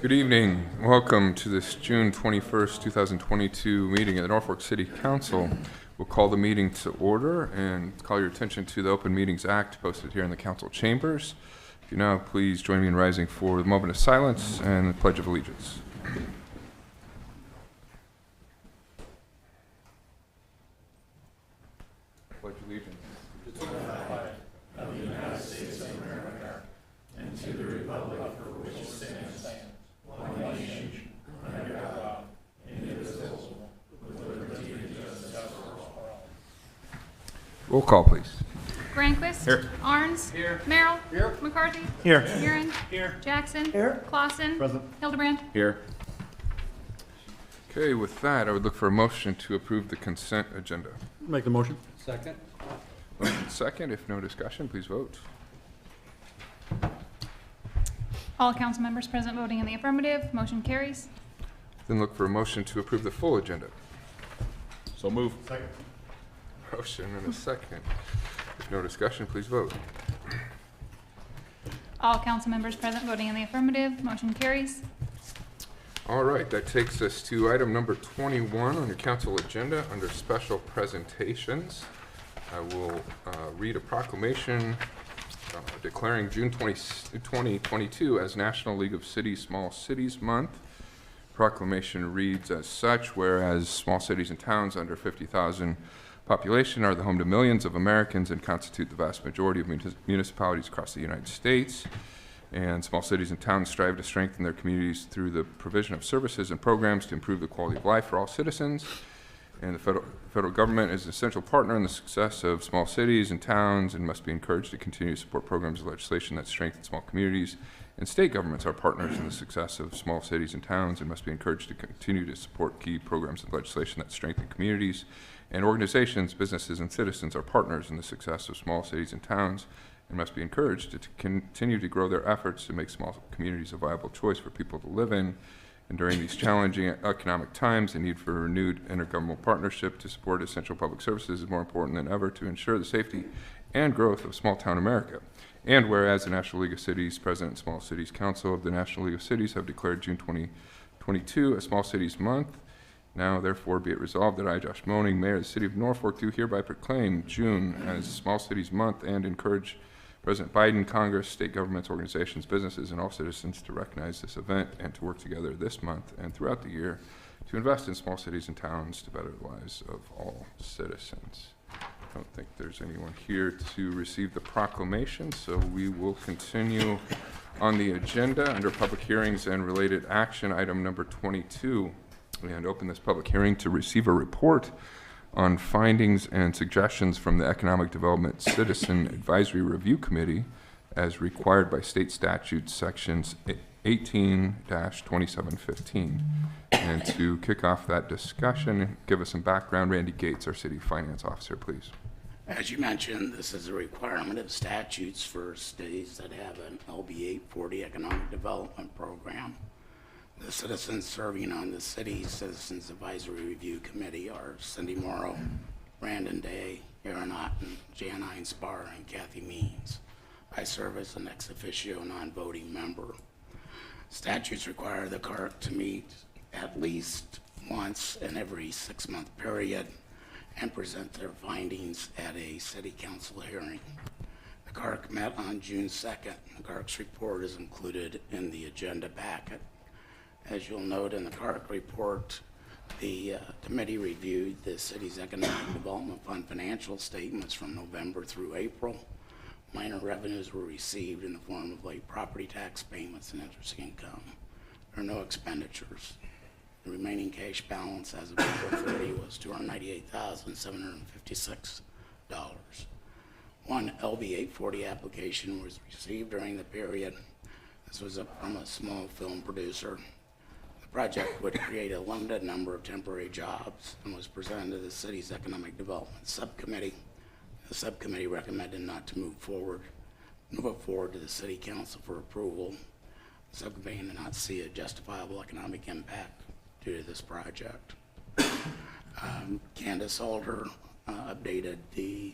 Good evening. Welcome to this June 21st, 2022 meeting of the Norfolk City Council. We'll call the meeting to order and call your attention to the Open Meetings Act posted here in the council chambers. If you now please join me in rising for the moment of silence and the Pledge of Allegiance. Pledge allegiance. To the flag of the United States of America and to the republic for which it stands, one nation, under God, indivisible, with liberty and justice for all. Roll call, please. Granquist. Here. Arns. Here. Merrill. Here. McCarthy. Here. Murin. Here. Jackson. Here. Clausen. Present. Hildebrand. Here. Okay, with that, I would look for a motion to approve the consent agenda. Make the motion. Second. Motion second. If no discussion, please vote. All council members present voting in the affirmative. Motion carries. Then look for a motion to approve the full agenda. So move. Second. Motion and a second. If no discussion, please vote. All council members present voting in the affirmative. Motion carries. All right, that takes us to item number 21 on your council agenda under special presentations. I will read a proclamation declaring June 2022 as National League of Cities Small Cities Month. Proclamation reads as such: whereas small cities and towns under 50,000 population are the home to millions of Americans and constitute the vast majority of municipalities across the United States, and small cities and towns strive to strengthen their communities through the provision of services and programs to improve the quality of life for all citizens. And the federal government is an essential partner in the success of small cities and towns and must be encouraged to continue to support programs and legislation that strengthen small communities. And state governments are partners in the success of small cities and towns and must be encouraged to continue to support key programs and legislation that strengthen communities. And organizations, businesses, and citizens are partners in the success of small cities and towns and must be encouraged to continue to grow their efforts to make small communities a viable choice for people to live in. And during these challenging economic times, the need for renewed intergovernmental partnership to support essential public services is more important than ever to ensure the safety and growth of small town America. And whereas the National League of Cities President and Small Cities Council of the National League of Cities have declared June 2022 a Small Cities Month, now therefore be it resolved that I, Josh Moaning, Mayor of the City of Norfolk, do hereby proclaim June as Small Cities Month and encourage President Biden, Congress, state governments, organizations, businesses, and all citizens to recognize this event and to work together this month and throughout the year to invest in small cities and towns to better the lives of all citizens. I don't think there's anyone here to receive the proclamation, so we will continue on the agenda under public hearings and related action, item number 22, and open this public hearing to receive a report on findings and suggestions from the Economic Development Citizen Advisory Review Committee as required by state statutes sections 18-2715. And to kick off that discussion, give us some background, Randy Gates, our city finance officer, please. As you mentioned, this is a requirement of statutes for cities that have an LB 840 economic development program. The citizens serving on the City Citizens Advisory Review Committee are Cindy Morrow, Brandon Day, Aaron Otten, Jan Einspar, and Kathy Means. I serve as an ex officio non-voting member. Statutes require the CARC to meet at least once in every 6-month period and present their findings at a city council hearing. The CARC met on June 2nd. The CARC's report is included in the agenda packet. As you'll note in the CARC report, the committee reviewed the city's Economic Development Fund financial statements from November through April. Minor revenues were received in the form of late property tax payments and interest income. There are no expenditures. The remaining cash balance as of April 30 was $298,756. One LB 840 application was received during the period. This was from a small film producer. The project would create a limited number of temporary jobs and was presented to the city's Economic Development Subcommittee. The subcommittee recommended not to move it forward to the City Council for approval. The subcommittee did not see a justifiable economic impact due to this project. Candace Alder updated the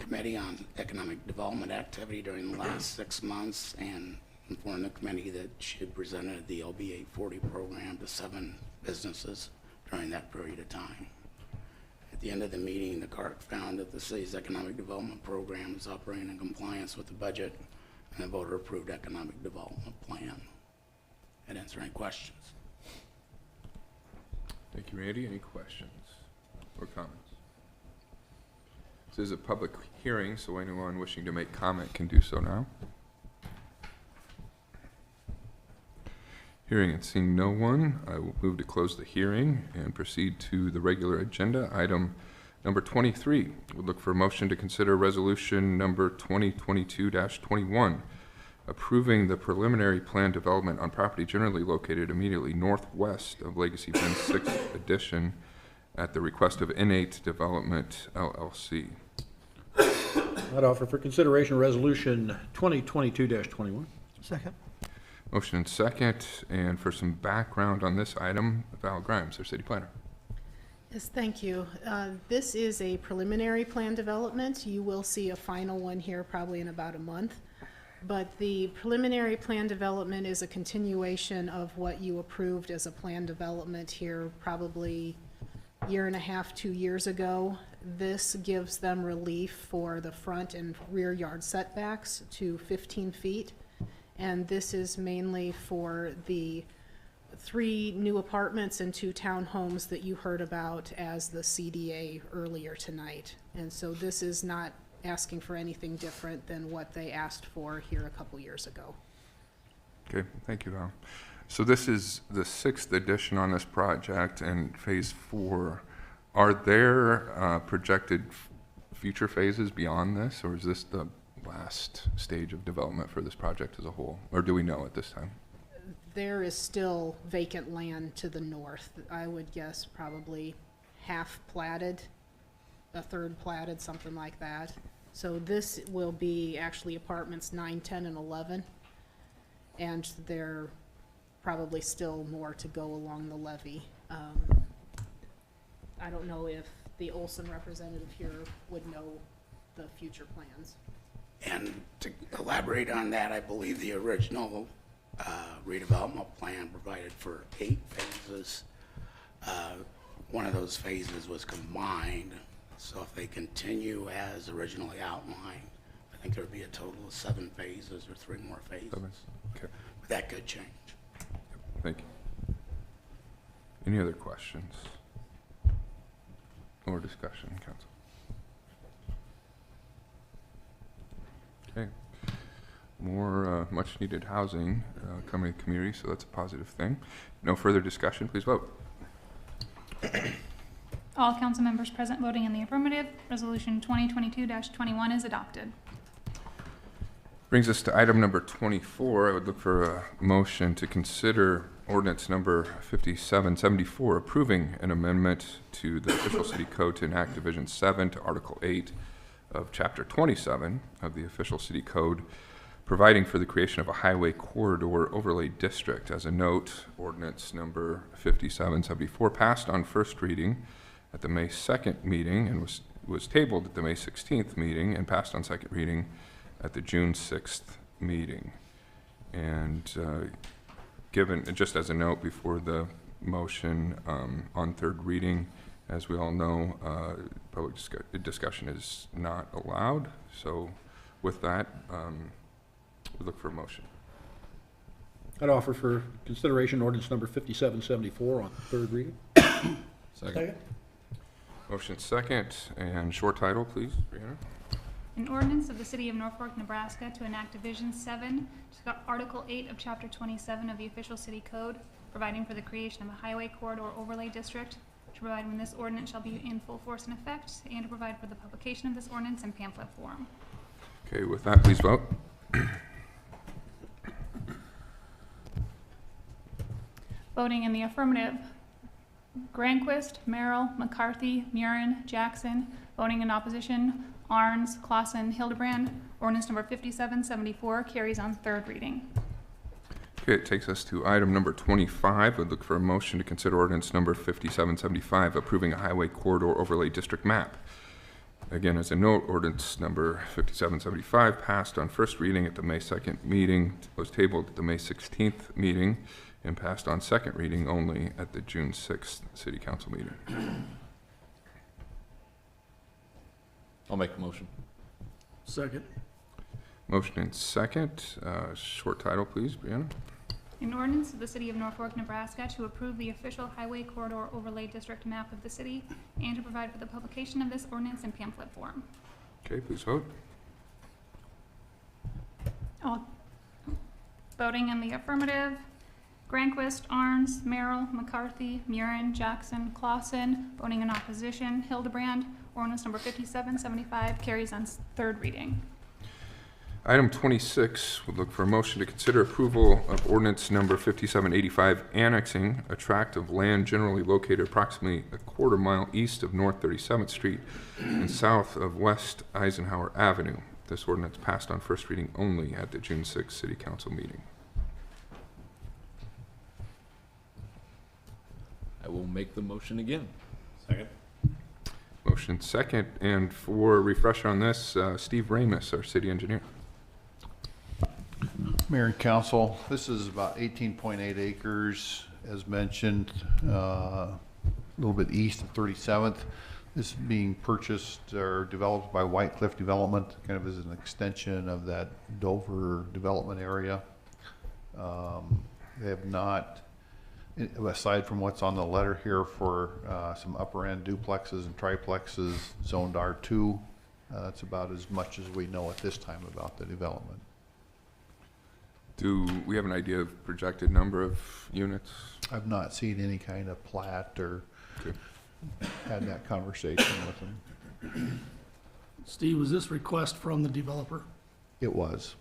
Committee on Economic Development activity during the last 6 months and informed the committee that she had presented the LB 840 program to 7 businesses during that period of time. At the end of the meeting, the clerk found that the city's economic development program is operating in compliance with the budget and the voter-approved economic development plan. That answer any questions? Thank you, Randy. Any questions or comments? This is a public hearing, so anyone wishing to make comment can do so now. Hearing and seeing no one, I will move to close the hearing and proceed to the regular agenda. Item number 23, we'll look for a motion to consider resolution number 2022-21, approving the preliminary plan development on property generally located immediately northwest of Legacy Bend 6th Edition at the request of N8 Development, LLC. I'd offer for consideration Resolution 2022-21. Second. Motion and second, and for some background on this item, Val Grimes, our city planner. Yes, thank you. This is a preliminary plan development. You will see a final one here probably in about a month. But the preliminary plan development is a continuation of what you approved as a plan development here probably year and a half, 2 years ago. This gives them relief for the front and rear yard setbacks to 15 feet. And this is mainly for the 3 new apartments and 2 townhomes that you heard about as the CDA earlier tonight. And so this is not asking for anything different than what they asked for here a couple years ago. Okay, thank you, Val. So this is the 6th edition on this project and phase 4. Are there projected future phases beyond this, or is this the last stage of development for this project as a whole? Or do we know at this time? There is still vacant land to the north. I would guess probably half platted, a third platted, something like that. So this will be actually apartments 9, 10, and 11. And there probably still more to go along the levee. I don't know if the Olson representative here would know the future plans. And to elaborate on that, I believe the original redevelopment plan provided for 8 phases. One of those phases was combined, so if they continue as originally outlined, I think there would be a total of 7 phases or 3 more phases. Okay, But that could change. thank you. Any other questions or discussion, council? Okay. More much-needed housing coming to the community, so that's a positive thing. No further discussion, please vote. All council members present voting in the affirmative. Resolution 2022-21 is adopted. Brings us to item number 24. I would look for a motion to consider ordinance number 5774, approving an amendment to the official city code to enact Division 7 to Article 8 of Chapter 27 of the official city code, providing for the creation of a highway corridor overlay district. As a note, ordinance number 5774 passed on first reading at the May 2nd meeting and was tabled at the May 16th meeting and passed on second reading at the June 6th meeting. And given, just as a note before the motion on third reading, as we all know, public discussion is not allowed. So with that, we look for a motion. I'd offer for consideration ordinance number 5774 on third reading. Second. Motion second, and short title, please, Brianna. An ordinance of the City of Norfolk, Nebraska to enact Division 7 to Article 8 of Chapter 27 of the official city code, providing for the creation of a highway corridor overlay district, to provide when this ordinance shall be in full force and effect, and to provide for the publication of this ordinance in pamphlet form. Okay, with that, please vote. Voting in the affirmative, Granquist, Merrill, McCarthy, Murin, Jackson. Voting in opposition, Arns, Clausen, Hildebrand. Ordinance number 5774 carries on third reading. Okay, it takes us to item number 25. We'd look for a motion to consider ordinance number 5775, approving a highway corridor overlay district map. Again, as a note, ordinance number 5775 passed on first reading at the May 2nd meeting, was tabled at the May 16th meeting, and passed on second reading only at the June 6th City Council meeting. I'll make the motion. Second. Motion and second. Short title, please, Brianna. An ordinance of the City of Norfolk, Nebraska to approve the official highway corridor overlay district map of the city and to provide for the publication of this ordinance in pamphlet form. Okay, please vote. All voting in the affirmative. Granquist, Arns, Merrill, McCarthy, Murin, Jackson, Clausen. Voting in opposition, Hildebrand. Ordinance number 5775 carries on third reading. Item 26 would look for a motion to consider approval of ordinance number 5785 annexing a tract of land generally located approximately a quarter mile east of North 37th Street and south of West Eisenhower Avenue. This ordinance passed on first reading only at the June 6th City Council meeting. I will make the motion again. Second. Motion second, and for a refresher on this, Steve Ramus, our city engineer. Mayor and council, this is about 18.8 acres, as mentioned, a little bit east of 37th. This is being purchased or developed by White Cliff Development, kind of as an extension of that Dover development area. They have not, aside from what's on the letter here for some upper end duplexes and triplexes zoned R2, that's about as much as we know at this time about the development. Do we have an idea of projected number of units? I've not seen any kind of plat or Okay. had that conversation with them. Steve, was this request from the developer? It was.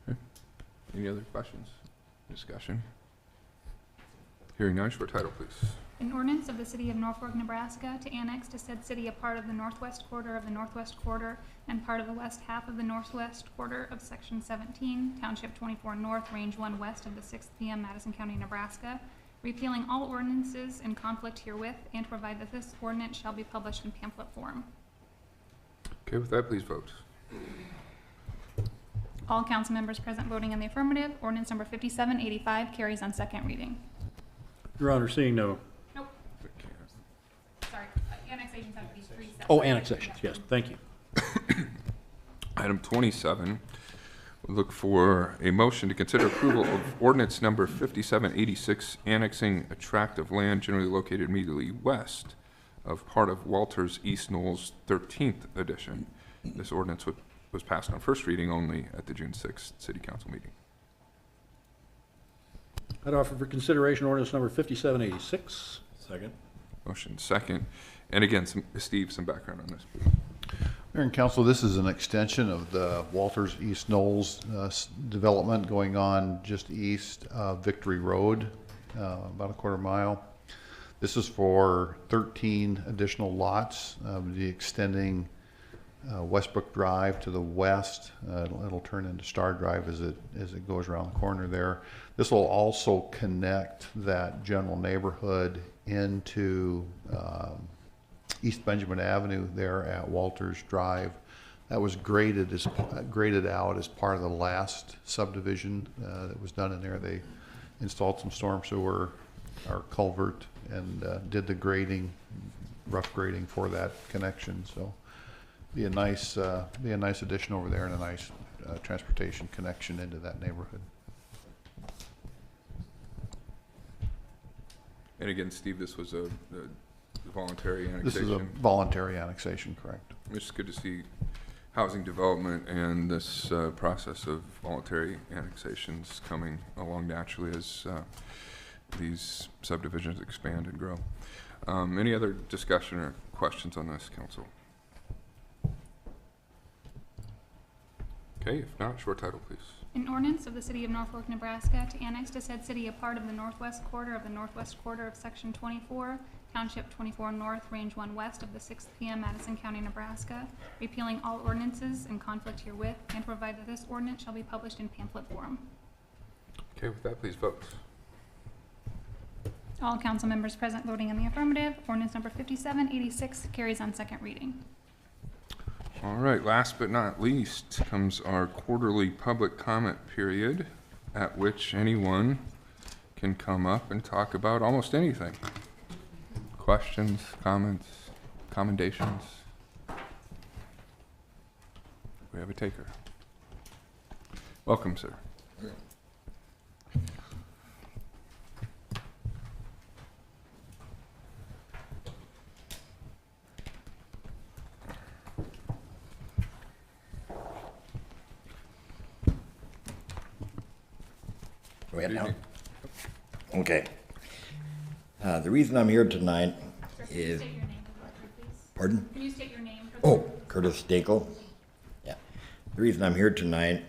Any other questions? Discussion? Hearing none, short title, please. An ordinance of the City of Norfolk, Nebraska to annex to said city a part of the northwest quarter of the northwest quarter and part of the west half of the northwest quarter of Section 17, Township 24 North, Range 1 west of the 6th PM, Madison County, Nebraska, repealing all ordinances in conflict herewith, and to provide that this ordinance shall be published in pamphlet form. Okay, with that, please vote. All council members present voting in the affirmative. Ordinance number 5785 carries on second reading. Your Honor, seeing no. Nope, sorry, annexations have to be three separate. Oh, annexations, yes, thank you. Item 27, we look for a motion to consider approval of ordinance number 5786, annexing a tract of land generally located immediately west of part of Walter's East Knolls 13th edition. This ordinance was passed on first reading only at the June 6th City Council meeting. I'd offer for consideration ordinance number 5786. Second. Motion second. And again, Steve, some background on this, please. Mayor and council, this is an extension of the Walters East Knolls development going on just east of Victory Road, about a quarter mile. This is for 13 additional lots, the extending Westbrook Drive to the west. It'll turn into Star Drive as it goes around the corner there. This will also connect that general neighborhood into East Benjamin Avenue there at Walters Drive. That was graded out as part of the last subdivision that was done in there. They installed some storm sewer, our culvert, and did the grading, rough grading for that connection. So be a nice addition over there and a nice transportation connection into that neighborhood. And again, Steve, this was a voluntary annexation. This is a voluntary annexation, correct? It's good to see housing development and this process of voluntary annexations coming along naturally as these subdivisions expand and grow. Any other discussion or questions on this, council? Okay, if not, short title, please. An ordinance of the City of Norfolk, Nebraska to annex to said city a part of the northwest quarter of the northwest quarter of Section 24, Township 24 North, Range 1 west of the 6th PM, Madison County, Nebraska, repealing all ordinances in conflict herewith, and provide that this ordinance shall be published in pamphlet form. Okay, with that, please vote. All council members present voting in the affirmative. Ordinance number 5786 carries on second reading. All right, last but not least comes our quarterly public comment period, at which anyone can come up and talk about almost anything. Questions, comments, commendations? We have a taker. Welcome, sir. Go ahead now. Okay. The reason I'm here tonight is, State your name for the record, please. pardon? Can you state your name for the Oh, Curtis Dinkel. Yeah. The reason I'm here tonight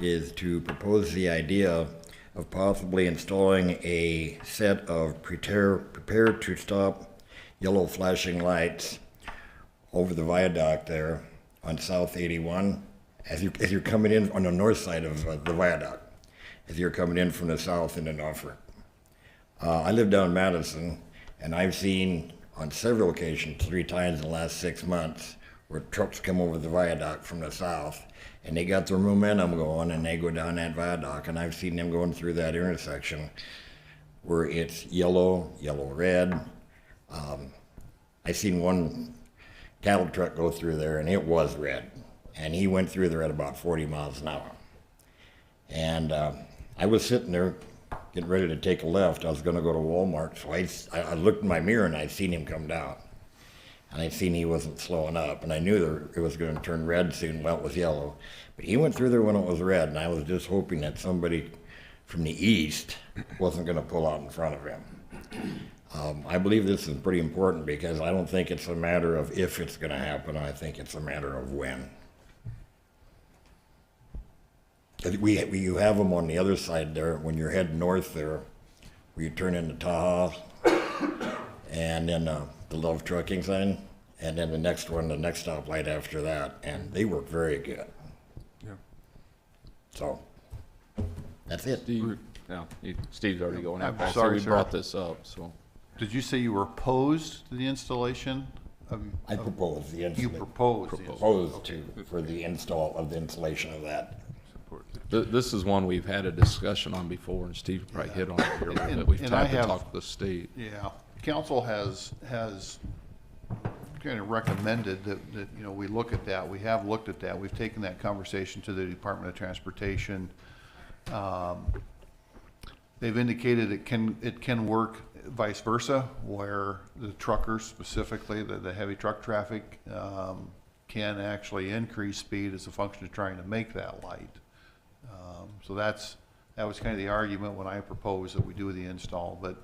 is to propose the idea of possibly installing a set of prepare to stop yellow flashing lights over the viaduct there on South 81 as you're coming in on the north side of the viaduct, as you're coming in from the south into Norfolk. I live down in Madison, and I've seen on several occasions, 3 times in the last 6 months, where trucks come over the viaduct from the south, and they got their momentum going, and they go down that viaduct, and I've seen them going through that intersection where it's yellow, red. I seen one cattle truck go through there, and it was red, and he went through there at about 40 miles an hour. And I was sitting there getting ready to take a left. I was going to go to Walmart, so I looked in my mirror and I seen him come down. And I seen he wasn't slowing up, and I knew it was going to turn red soon. Well, it was yellow. But he went through there when it was red, and I was just hoping that somebody from the east wasn't going to pull out in front of him. I believe this is pretty important because I don't think it's a matter of if it's going to happen. I think it's a matter of when. You have them on the other side there when you're heading north there, where you turn into Tahoe, and then the Love Trucking sign, and then the next one, the next stoplight after that, and they work very good. Yeah. So, that's it. Steve, Steve's already going I'm after. sorry, We sir. brought this up, so. Did you say you were opposed to the installation of? I propose the You proposed. the proposed for the install of the installation of that. This is one we've had a discussion on before, and Steve probably hit on it here a little bit. We've And I tried to have- talk to the state. Yeah, council has kind of recommended that, we look at that. We have looked at that. We've taken that conversation to the Department of Transportation. They've indicated it can work vice versa, where the truckers specifically, the heavy truck traffic, can actually increase speed as a function of trying to make that light. So that was kind of the argument when I proposed that we do the install, but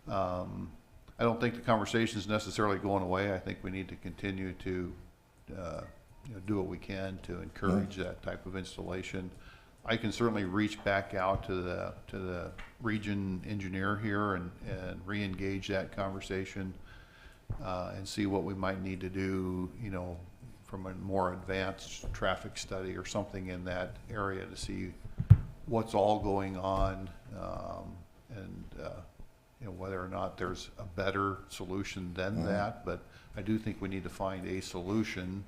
I don't think the conversation is necessarily going away. I think we need to continue to do what we can to encourage that type of installation. I can certainly reach back out to the region engineer here and re-engage that conversation and see what we might need to do, from a more advanced traffic study or something in that area to see what's all going on, and whether or not there's a better solution than that. But I do think we need to find a solution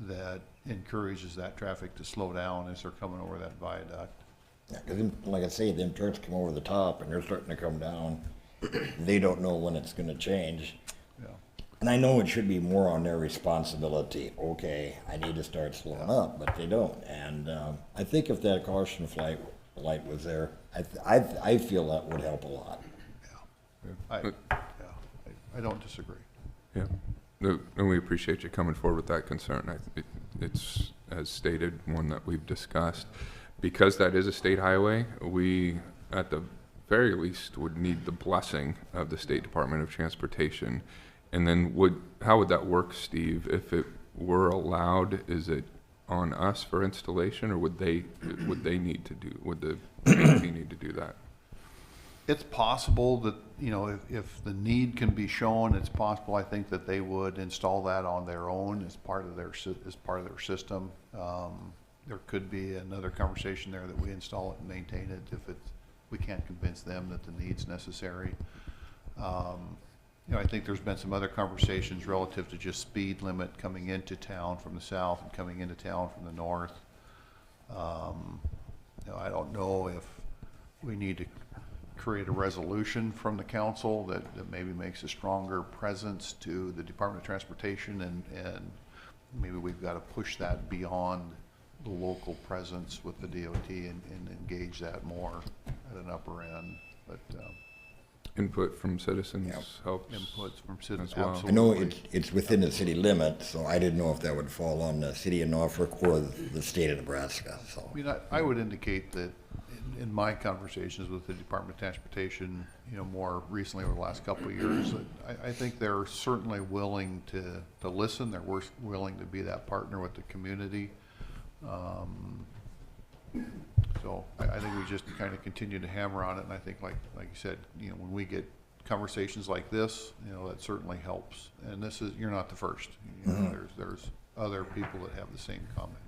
that encourages that traffic to slow down as they're coming over that viaduct. Yeah, because like I say, them trucks come over the top and they're starting to come down. They don't know when it's going to change. Yeah. And I know it should be more on their responsibility. Okay, I need to start slowing up, but they don't. And I think if that caution light was there, I feel that would help a lot. I don't disagree. Yeah, no, and we appreciate you coming forward with that concern. It's, as stated, one that we've discussed. Because that is a state highway, we, at the very least, would need the blessing of the State Department of Transportation. And then how would that work, Steve? If it were allowed, is it on us for installation, or would the agency need to do that? It's possible that, if the need can be shown, it's possible, I think, that they would install that on their own as part of their system. There could be another conversation there that we install it and maintain it if we can't convince them that the need's necessary. You know, I think there's been some other conversations relative to just speed limit coming into town from the south and coming into town from the north. You know, I don't know if we need to create a resolution from the council that maybe makes a stronger presence to the Department of Transportation, and maybe we've got to push that beyond the local presence with the DOT and engage that more at an upper end. But Input from citizens helps. inputs from citizens, as well. absolutely. I know it's within the city limits, so I didn't know if that would fall on the city of Norfolk or the state of Nebraska, so. I mean, I would indicate that in my conversations with the Department of Transportation, you know, more recently over the last couple of years, that I think they're certainly willing to listen. They're willing to be that partner with the community. So I think we just kind of continue to hammer on it, and I think like you said, you know, when we get conversations like this, you know, that certainly helps. And you're not the first. You know, there's other people that have the same comments.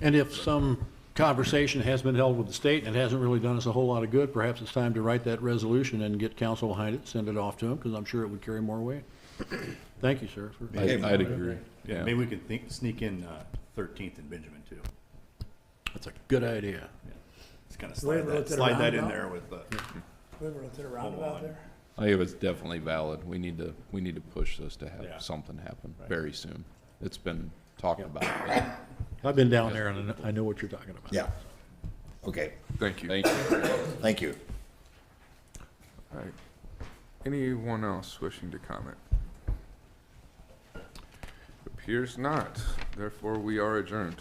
And if some conversation has been held with the state and it hasn't really done us a whole lot of good, perhaps it's time to write that resolution and get council behind it, send it off to them, because I'm sure it would carry more weight. Thank you, sir. I'd agree, yeah. Maybe we can sneak in 13th and Benjamin too. That's a good idea. Just kind of We ever looked at a slide that in roundabout? there with the. We ever looked at a roundabout there? I think it's definitely valid. We need to push this to have Yeah. something happen Right. very soon. It's been talked about. But I've been down there and I know what you're talking about. Yeah. Okay, Thank you. thank you. thank you. All right. Anyone else wishing to comment? Appears not. Therefore, we are adjourned.